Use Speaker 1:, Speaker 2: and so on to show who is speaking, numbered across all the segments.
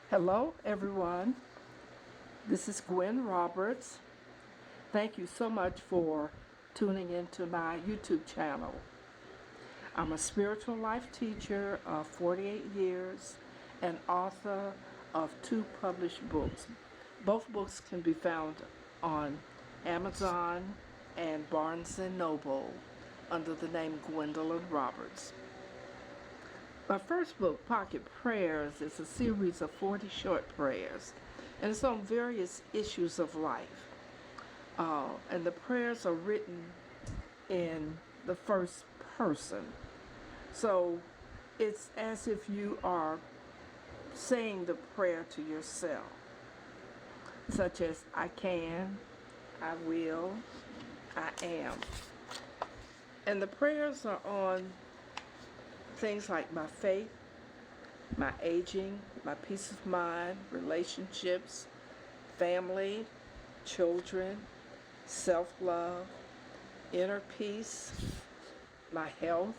Speaker 1: Hello, everyone. This is Gwen Roberts. Thank you so much for tuning into my YouTube channel. I'm a spiritual life teacher of 48 years and author of 2 published books. Both books can be found on Amazon and Barnes & Noble under the name Gwendolyn Roberts. My first book, Pocket Prayers, is a series of 40 short prayers, and it's on various issues of life. And the prayers are written in the first person. So it's as if you are saying the prayer to yourself, such as I can, I will, I am. And the prayers are on things like my faith, my aging, my peace of mind, relationships, family, children, self-love, inner peace, my health,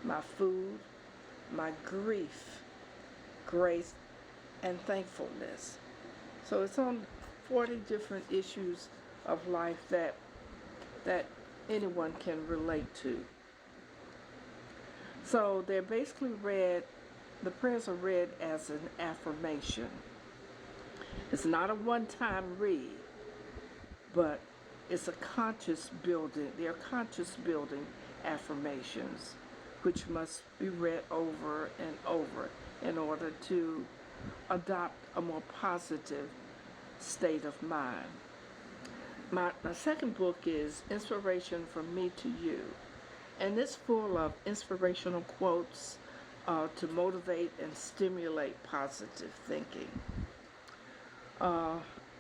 Speaker 1: my food, my grief, grace, and thankfulness. So it's on 40 different issues of life that anyone can relate to. So they're basically read, the prayers are read as an affirmation. It's not a one-time read, but it's a conscious building. They're conscious building affirmations, which must be read over and over in order to adopt a more positive state of mind. My second book is Inspiration from Me to You, and it's full of inspirational quotes to motivate and stimulate positive thinking.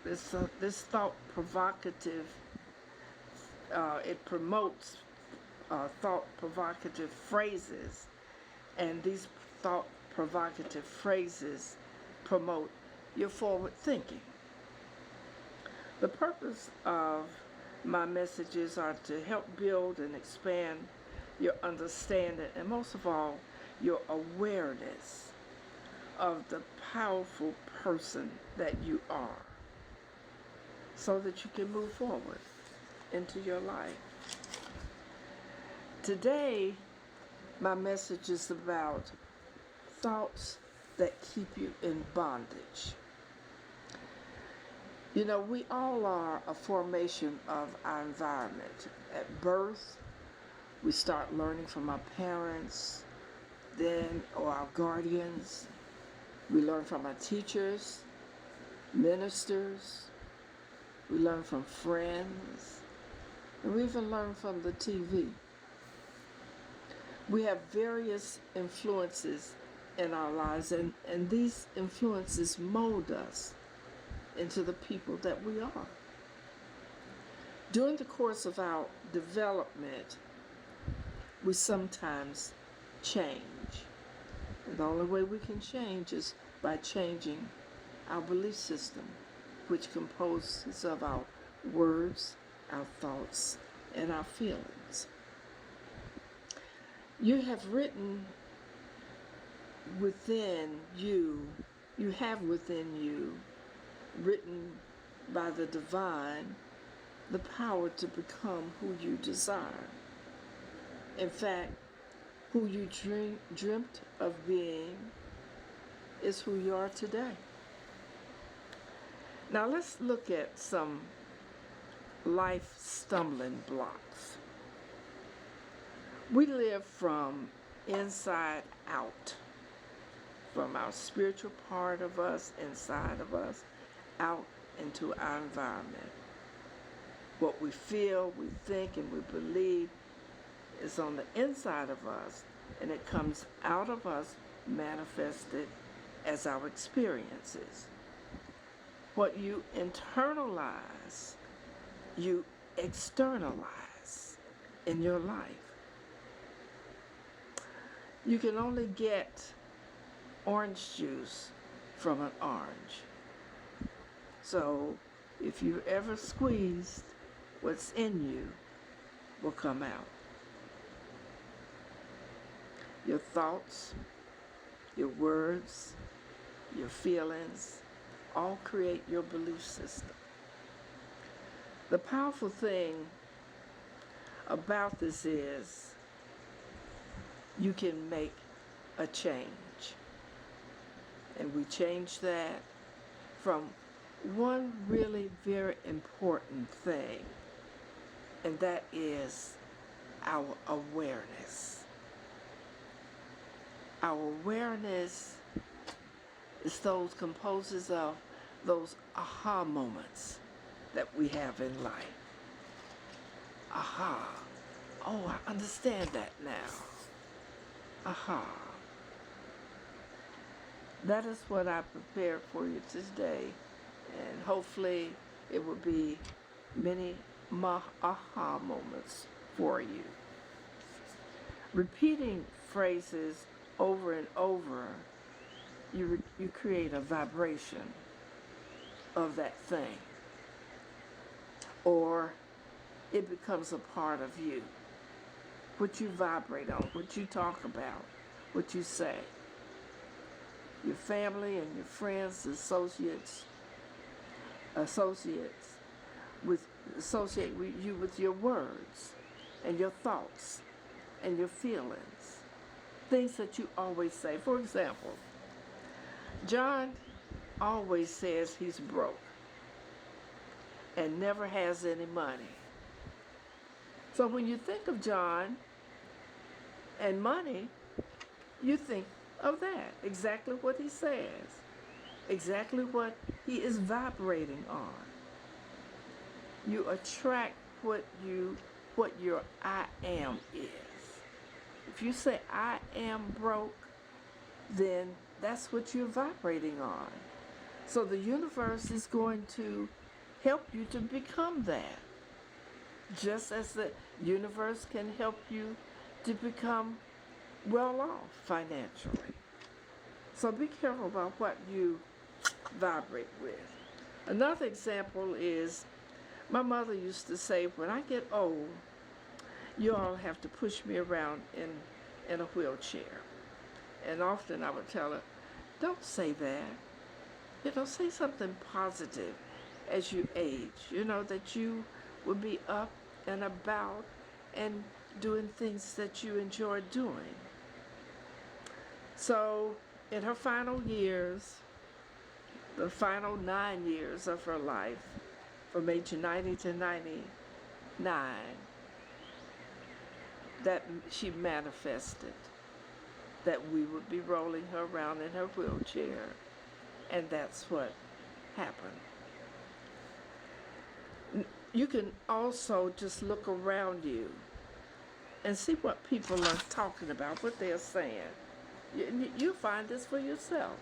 Speaker 1: This thought provocative, it promotes thought provocative phrases, and these thought provocative phrases promote your forward thinking. The purpose of my messages are to help build and expand your understanding, and most of all, your awareness of the powerful person that you are, so that you can move forward into your life. Today, my message is about thoughts that keep you in bondage. You know, we all are a formation of our environment. At birth, we start learning from our parents, or our guardians. We learn from our teachers, ministers. We learn from friends. And we even learn from the TV. We have various influences in our lives, and these influences mold us into the people that we are. During the course of our development, we sometimes change. And the only way we can change is by changing our belief system, which composes of our words, our thoughts, and our feelings. You have written within you, you have within you, written by the divine, the power to become who you desire. In fact, who you dreamt of being is who you are today. Now let's look at some life stumbling blocks. We live from inside out, from our spiritual part of us, inside of us, out into our environment. What we feel, we think, and we believe is on the inside of us, and it comes out of us manifested as our experiences. What you internalize, you externalize in your life. You can only get orange juice from an orange. So if you ever squeezed, what's in you will come out. Your thoughts, your words, your feelings, all create your belief system. The powerful thing about this is you can make a change. And we change that from one really very important thing, and that is our awareness. Our awareness is those composes of those aha moments that we have in life. Aha. Oh, I understand that now. Aha. That is what I prepared for you today, and hopefully it will be many aha moments for you. Repeating phrases over and over, you create a vibration of that thing, or it becomes a part of you. What you vibrate on, what you talk about, what you say. Your family and your friends, associate with you with your words and your thoughts and your feelings, things that you always say. For example, John always says he's broke and never has any money. So when you think of John and money, you think of that, exactly what he says, exactly what he is vibrating on. You attract what your I am is. If you say I am broke, then that's what you're vibrating on. So the universe is going to help you to become that. Just as the universe can help you to become well off financially. So be careful about what you vibrate with. Another example is my mother used to say, when I get old, you all have to push me around in a wheelchair. And often I would tell her, don't say that. Say something positive as you age. That you will be up and about and doing things that you enjoy doing. So in her final years, the final 9 years of her life, from age 90 to 99, that she manifested that we would be rolling her around in her wheelchair, and that's what happened. You can also just look around you and see what people are talking about, what they're saying. You find this for yourself.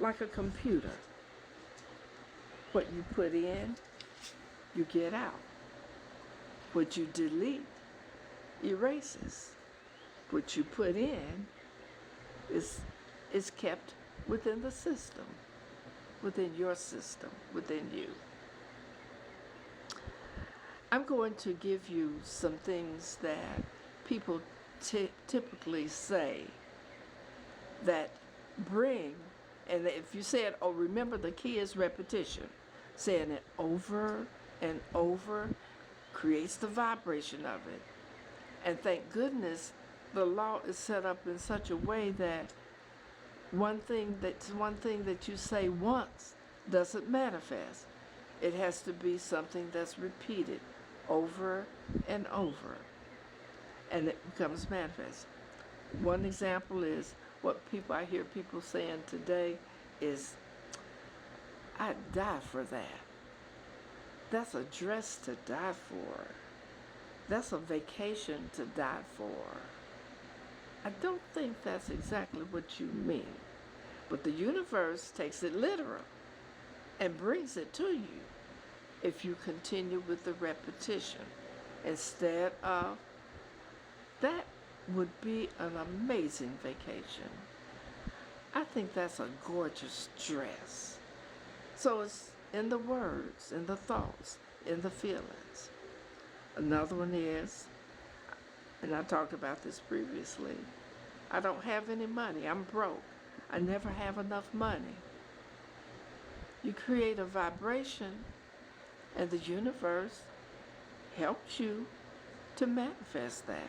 Speaker 1: Like a computer. What you put in, you get out. What you delete, erases. What you put in is kept within the system, within your system, within you. I'm going to give you some things that people typically say that bring, and if you say it, remember the key is repetition. Saying it over and over creates the vibration of it. And thank goodness the law is set up in such a way that one thing that you say once doesn't manifest. It has to be something that's repeated over and over, and it becomes manifest. One example is what I hear people saying today is, I'd die for that. That's a dress to die for. That's a vacation to die for. I don't think that's exactly what you mean, but the universe takes it literal and brings it to you if you continue with the repetition. Instead of that would be an amazing vacation. I think that's a gorgeous dress. So it's in the words, in the thoughts, in the feelings. Another one is, and I talked about this previously, I don't have any money, I'm broke. I never have enough money. You create a vibration, and the universe helps you to manifest that.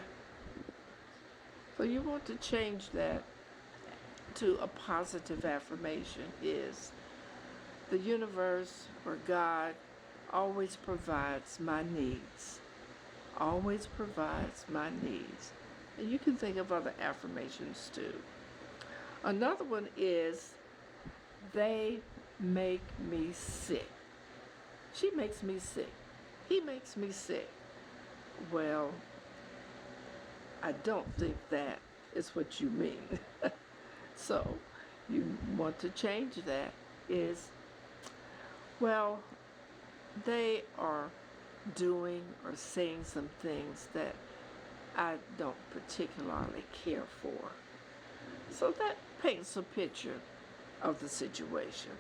Speaker 1: So you want to change that to a positive affirmation is the universe or God always provides my needs. Always provides my needs. And you can think of other affirmations too. Another one is they make me sick. She makes me sick. He makes me sick. Well, I don't think that is what you mean. So you want to change that is, well, they are doing or saying some things that I don't particularly care for. So that paints a picture of the situation.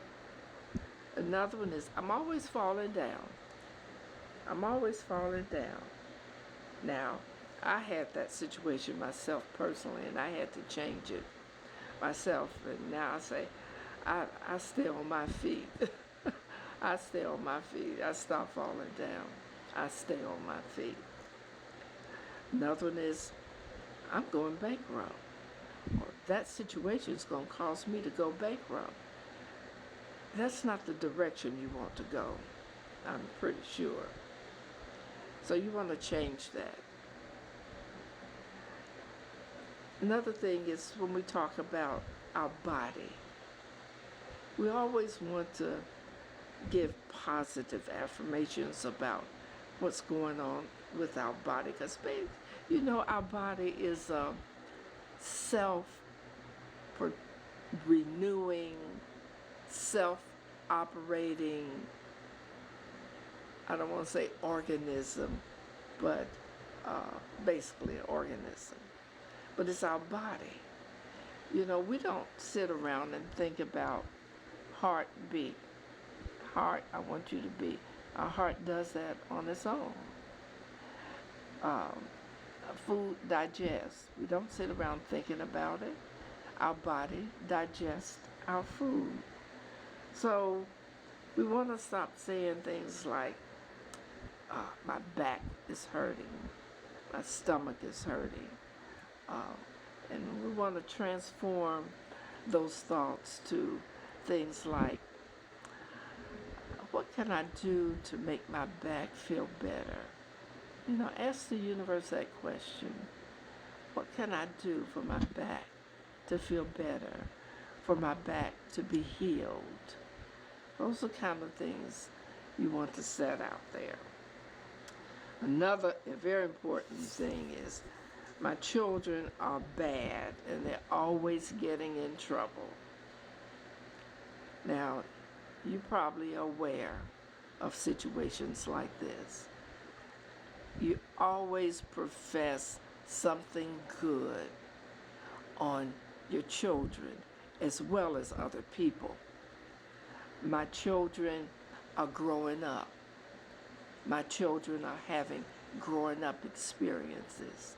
Speaker 1: Another one is I'm always falling down. I'm always falling down. Now, I had that situation myself personally, and I had to change it myself. And now I say, I stay on my feet. I stay on my feet. I stop falling down. I stay on my feet. Another one is, I'm going bankrupt. Or that situation is going to cause me to go bankrupt. That's not the direction you want to go, I'm pretty sure. So you want to change that. Another thing is when we talk about our body, we always want to give positive affirmations about what's going on with our body. Because, you know, our body is a self-renewing, self-operating, I don't want to say organism, but basically an organism. But it's our body. You know, we don't sit around and think about heartbeat. Heart, I want you to be. Our heart does that on its own. Food digests. We don't sit around thinking about it. Our body digests our food. So we want to stop saying things like, my back is hurting, my stomach is hurting. And we want to transform those thoughts to things like, what can I do to make my back feel better? You know, ask the universe that question. What can I do for my back to feel better? For my back to be healed? Those are kind of things you want to set out there. Another very important thing is my children are bad and they're always getting in trouble. Now, you're probably aware of situations like this. You always profess something good on your children as well as other people. My children are growing up. My children are having growing up experiences.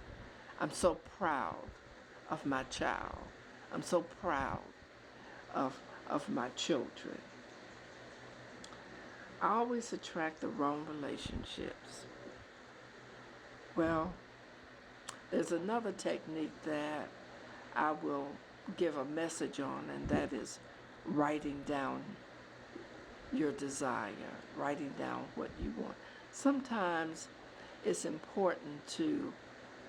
Speaker 1: I'm so proud of my child. I'm so proud of my children. I always attract the wrong relationships. Well, there's another technique that I will give a message on, and that is writing down your desire, writing down what you want. Sometimes it's important to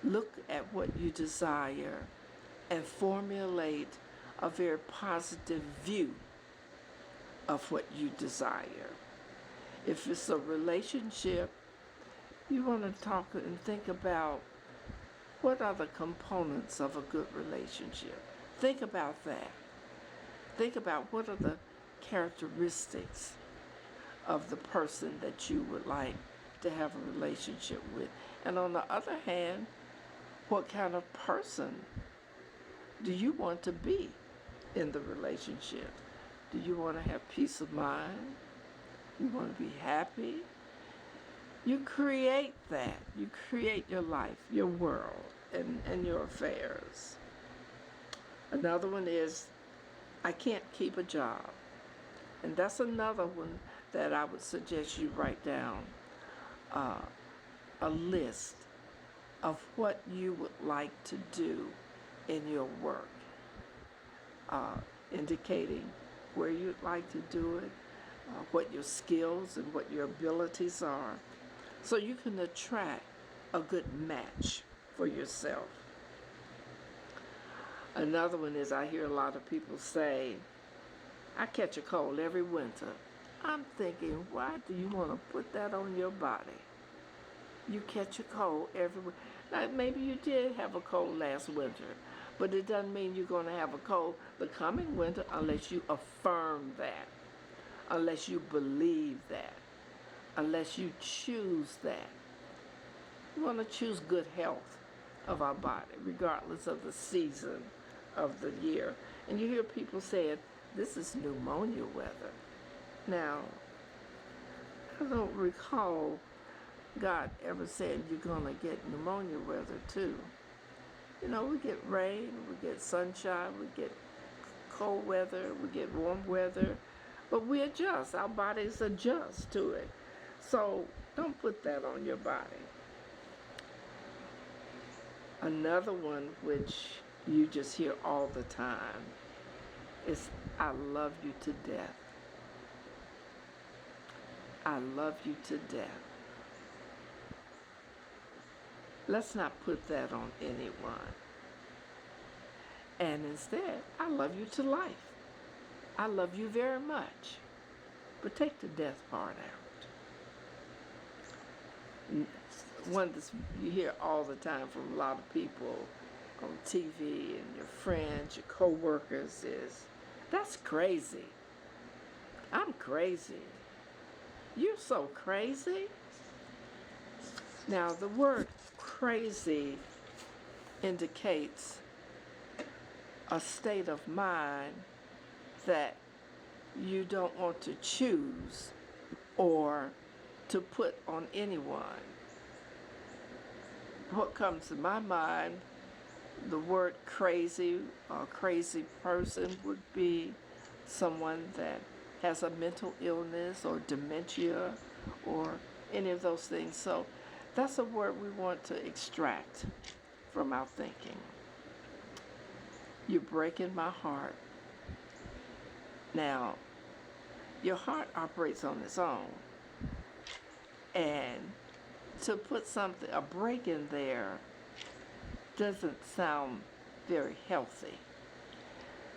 Speaker 1: look at what you desire and formulate a very positive view of what you desire. If it's a relationship, you want to talk and think about what are the components of a good relationship. Think about that. Think about what are the characteristics of the person that you would like to have a relationship with. And on the other hand, what kind of person do you want to be in the relationship? Do you want to have peace of mind? You want to be happy? You create that. You create your life, your world, and your affairs. Another one is I can't keep a job. And that's another one that I would suggest you write down, uh, a list of what you would like to do in your work, uh, indicating where you'd like to do it, what your skills and what your abilities are, so you can attract a good match for yourself. Another one is, I hear a lot of people say, I catch a cold every winter. I'm thinking, why do you want to put that on your body? You catch a cold every winter. Now, maybe you did have a cold last winter, but it doesn't mean you're going to have a cold the coming winter unless you affirm that, unless you believe that, unless you choose that. We want to choose good health of our body, regardless of the season of the year. And you hear people saying, this is pneumonia weather. Now, I don't recall God ever said you're going to get pneumonia weather too. You know, we get rain, we get sunshine, we get cold weather, we get warm weather, but we adjust. Our bodies adjust to it. So don't put that on your body. Another one which you just hear all the time is, I love you to death. I love you to death. Let's not put that on anyone. And instead, I love you to life. I love you very much. But take the death part out. One that you hear all the time from a lot of people on TV and your friends, your co-workers is, that's crazy. I'm crazy. You're so crazy. Now, the word crazy indicates a state of mind that you don't want to choose or to put on anyone. What comes to my mind, the word crazy or crazy person would be someone that has a mental illness or dementia or any of those things. So that's a word we want to extract from our thinking. You're breaking my heart. Now, your heart operates on its own. And to put something, a break in there, doesn't sound very healthy.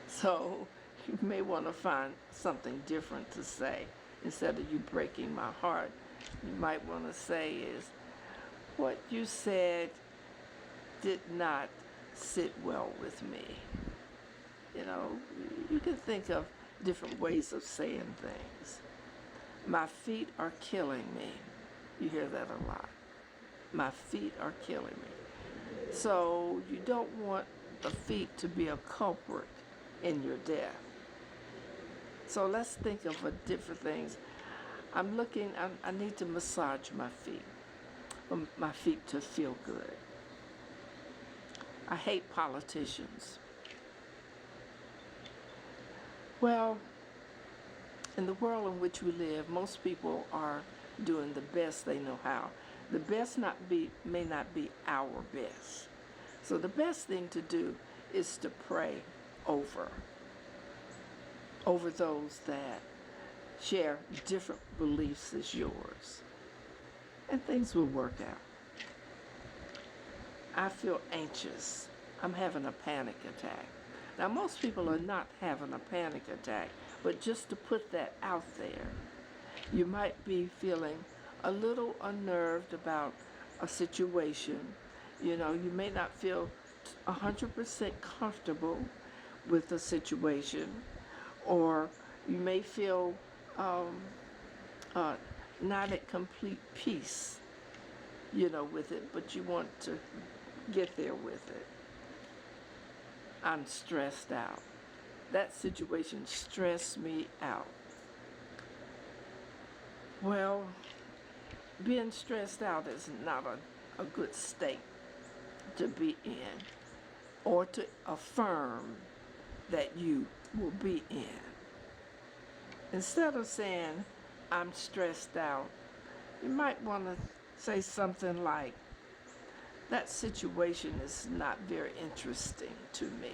Speaker 1: So you may want to find something different to say. Instead of you breaking my heart, you might want to say is, what you said did not sit well with me. You know, you can think of different ways of saying things. My feet are killing me. You hear that a lot. My feet are killing me. So you don't want the feet to be a culprit in your death. So let's think of different things. I need to massage my feet, for my feet to feel good. I hate politicians. Well, in the world in which we live, most people are doing the best they know how. The best may not be our best. So the best thing to do is to pray over those that share different beliefs as yours. And things will work out. I feel anxious. I'm having a panic attack. Now, most people are not having a panic attack, but just to put that out there, you might be feeling a little unnerved about a situation. You know, you may not feel 100% comfortable with the situation, or you may feel not at complete peace, with it, but you want to get there with it. I'm stressed out. That situation stressed me out. Well, being stressed out is not a good state to be in, or to affirm that you will be in. Instead of saying, I'm stressed out, you might want to say something like, that situation is not very interesting to me.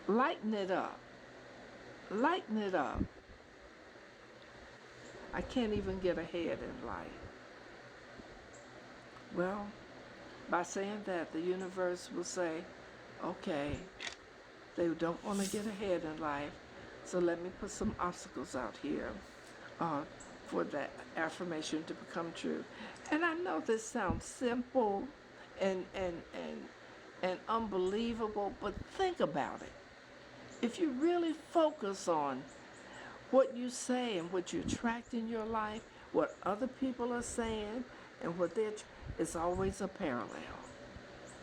Speaker 1: Lighten it up. Lighten it up. I can't even get ahead in life. Well, by saying that, the universe will say, okay, they don't want to get ahead in life, so let me put some obstacles out here uh, for that affirmation to become true. And I know this sounds simple and unbelievable, but think about it. If you really focus on what you say and what you attract in your life, what other people are saying, and what they're, it's always a parallel.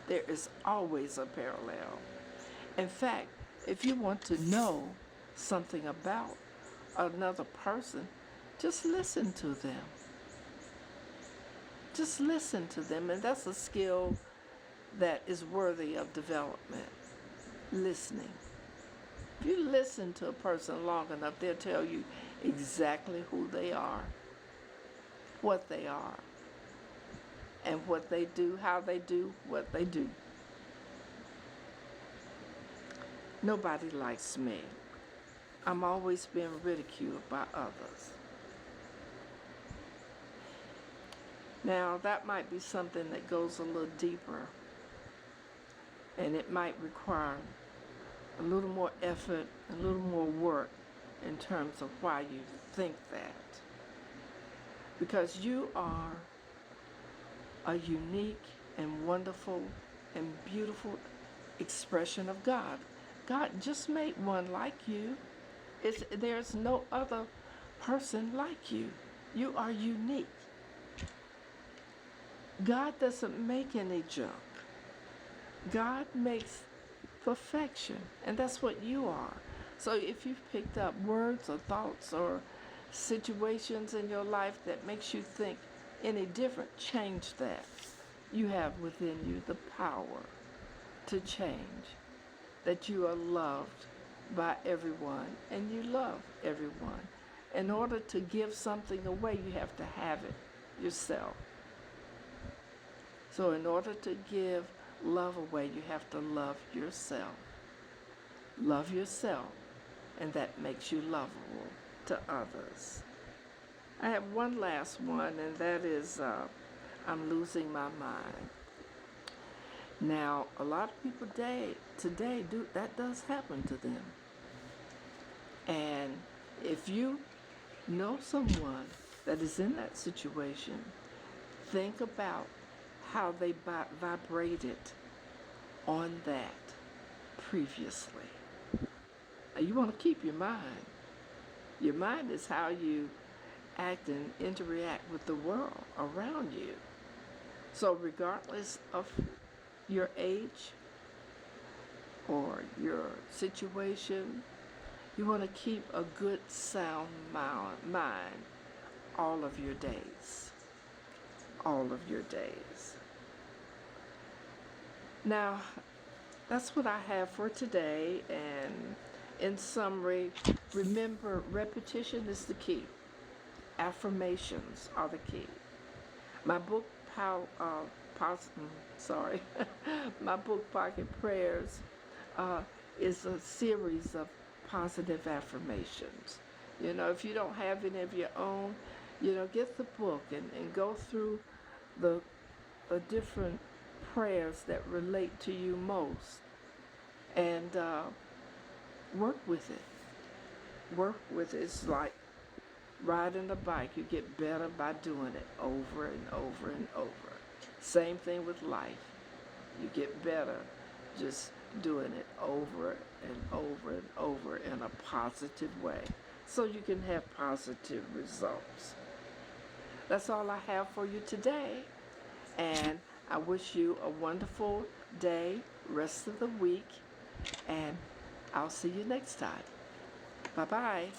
Speaker 1: There is always a parallel. In fact, if you want to know something about another person, just listen to them. Just listen to them, and that's a skill that is worthy of development. Listening. If you listen to a person long enough, they'll tell you exactly who they are, what they are, and what they do, how they do what they do. Nobody likes me. I'm always being ridiculed by others. Now, that might be something that goes a little deeper, and it might require a little more effort, a little more work in terms of why you think that. Because you are a unique and wonderful and beautiful expression of God. God just made one like you. There's no other person like you. You are unique. God doesn't make any junk. God makes perfection, and that's what you are. So if you've picked up words or thoughts or situations in your life that makes you think any different, change that. You have within you the power to change, that you are loved by everyone and you love everyone. In order to give something away, you have to have it yourself. So in order to give love away, you have to love yourself. Love yourself, and that makes you lovable to others. I have one last one, and that is I'm losing my mind. Now, a lot of people today that does happen to them. And if you know someone that is in that situation, think about how they vibrated on that previously. Now, you want to keep your mind. Your mind is how you act and interact with the world around you. So regardless of your age or your situation, you want to keep a good sound mind all of your days. All of your days. Now, that's what I have for today, and in summary, remember, repetition is the key. Affirmations are the key. My book, my book, Pocket Prayers, is a series of positive affirmations. You know, if you don't have any of your own, get the book and go through the different prayers that relate to you most, and work with it. Work with it. It's like riding a bike. You get better by doing it over and over and over. Same thing with life. You get better just doing it over and over and over in a positive way, so you can have positive results. That's all I have for you today, and I wish you a wonderful day, rest of the week, and I'll see you next time. Bye-bye.